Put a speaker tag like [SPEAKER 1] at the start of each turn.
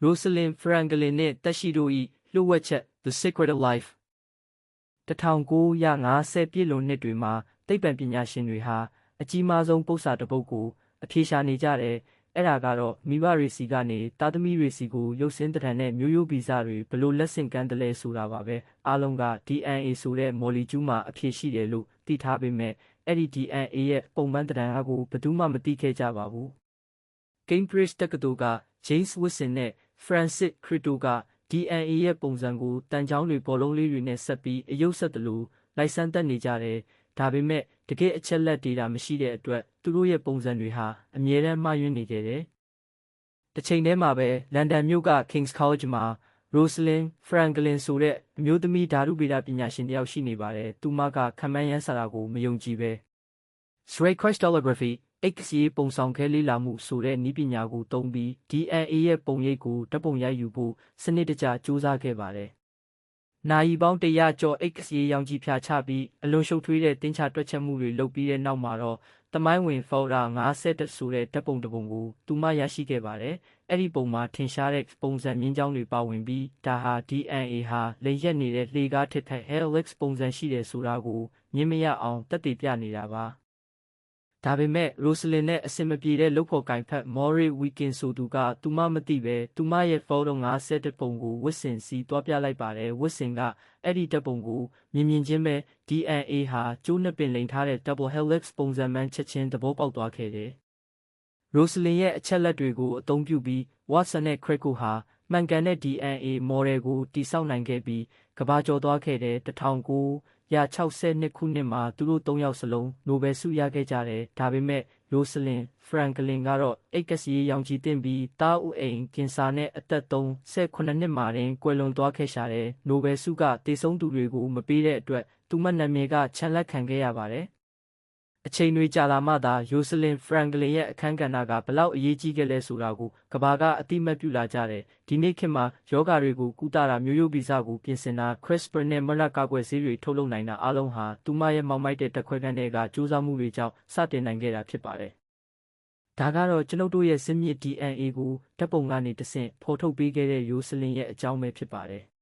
[SPEAKER 1] Rosalind Franklin နဲ့တက်ရှိတို့၏လှုပ်ဝက်ချက် The Secret of Life 1950ပြည့်လွန်နှစ်တွေမှာသိပ္ပံပညာရှင်တွေဟာအကြီးမားဆုံးပု္ပ္ပာတစ်ပုဒ်ကိုအဖြေရှာနေကြတယ်။အဲ့ဒါကတော့မိဘတွေစီကနေသားသမီးတွေစီကိုရုပ်စင်းတံတန်နဲ့မျိုးရိုးဗီဇတွေဘလို့လက်ဆင့်ကမ်းတယ်လဲဆိုတာပါပဲ။အားလုံးက DNA ဆိုတဲ့မော်လီကျူးမှာအဖြေရှိတယ်လို့သိထားပေမဲ့အဲ့ဒီ DNA ရဲ့ပုံမှန်တံတန်ကိုဘယ်သူမှမသိခဲ့ကြပါဘူး။ Cambridge တက္ကသိုလ်က James Watson နဲ့ Francis Crick က DNA ရဲ့ပုံစံကိုတန်ချောင်းတွေဘောလုံးလေးတွေနဲ့ဆက်ပြီးအယုတ်ဆက်တယ်လို့လိုက်စမ်းသပ်နေကြတယ်။ဒါပေမဲ့တကယ်အချက်လက်ဒေတာမရှိတဲ့အတွက်သူတို့ရဲ့ပုံစံတွေဟာအမြဲတမ်းမှားယွင်းနေကြတယ်။တစ်ချိန်တည်းမှာပဲလန်ဒန်မြို့က King's College မှာ Rosalind Franklin ဆိုတဲ့အမျိုးသမီးဓာတုဗေဒပညာရှင်တစ်ယောက်ရှိနေပါတယ်။သူမကခန့်မှန်းရမ်းစာတာကိုမယုံကြည်ပဲ X-ray crystallography X-ray ပုံဆောင်ခဲလေ့လာမှုဆိုတဲ့နည်းပညာကိုသုံးပြီး DNA ရဲ့ပုံရိပ်ကိုဓာတ်ပုံရိုက်ယူဖို့စနစ်တကျစူးစမ်းခဲ့ပါတယ်။နာရီပေါင်း100ကျော် X-ray ရောင်ခြည်ဖြာချပြီးအလွန်ရှုပ်ထွေးတဲ့တင်းချတွက်ချက်မှုတွေလုပ်ပြီးတဲ့နောက်မှာတော့သမိုင်းဝင် Folder 50ဆိုတဲ့ဓာတ်ပုံတစ်ပုံကိုသူမရရှိခဲ့ပါတယ်။အဲ့ဒီပုံမှာထင်ရှားတဲ့ပုံစံမြင်းကြောင်းတွေပါဝင်ပြီးဒါဟာ DNA ဟာလိမ်ရက်နေတဲ့လှေကားထက်ထက် helix ပုံစံရှိတယ်ဆိုတာကိုမြင်မရအောင်သက်သေပြနေတာပါ။ဒါပေမဲ့ Rosalind နဲ့အဆင်မပြေတဲ့လုပ်ဖော်ကိုင်ဖက် Maurice Wilkins ဆိုသူကသူမမသိပဲသူမရဲ့ Folder 50ပုံကိုWatsonစီတွားပြလိုက်ပါတယ်။ Watson ကအဲ့ဒီဓာတ်ပုံကိုမြင်ချင်းပဲ DNA ဟာကျိုးနှစ်ပင်လိမ်ထားတဲ့ double helix ပုံစံမှန်ချက်ချင်းသဘောပေါက်သွားခဲ့တယ်။ Rosalind ရဲ့အချက်လက်တွေကိုအသုံးပြုပြီး Watson နဲ့ Crick ဟာမှန်ကန်တဲ့ DNA မော်ဒယ်ကိုတည်ဆောက်နိုင်ခဲ့ပြီးကမ္ဘာကျော်သွားခဲ့တဲ့1962ခုနှစ်မှာသူတို့3ယောက်စလုံးနိုဘယ်ဆုရခဲ့ကြတယ်။ဒါပေမဲ့ Rosalind Franklin ကတော့ X-ray ရောင်ခြည်တင်ပြီးသားဥအိမ်ကင်ဆာနဲ့အသက်38နှစ်မှာတင်ကွယ်လွန်သွားခဲ့ရှာတယ်။နိုဘယ်ဆုကတည်ဆုံးသူတွေကိုမပေးတဲ့အတွက်သူမနာမည်ကချန်လက်ခံခဲ့ရပါတယ်။အချိန်တွေကြာလာမှသာ Rosalind Franklin ရဲ့အခန်းကဏ္ဍကဘလောက်အရေးကြီးခဲ့လဲဆိုတာကိုကမ္ဘာကအသိမှတ်ပြုလာကြတယ်။ဒီနေ့ခေတ်မှာယောဂတွေကိုကုသတာမျိုးရိုးဗီဇကိုပြင်ဆင်တာ CRISPR နဲ့မရကာကွယ်ဆေးတွေထုတ်လုပ်နိုင်တာအားလုံးဟာသူမရဲ့မောက်မိုက်တဲ့ဓာတ်ခွဲခန်းတွေကကြိုးစားမှုတွေကြောင့်စတင်နိုင်ခဲ့တာဖြစ်ပါတယ်။ဒါကတော့ကျွန်ုပ်တို့ရဲ့ဇစ်မြစ် DNA ကိုဓာတ်ပုံကနေတဆင့်ဖော်ထုတ်ပေးခဲ့တဲ့ Rosalind ရဲ့အကြောင်းပဲဖြစ်ပါတယ်။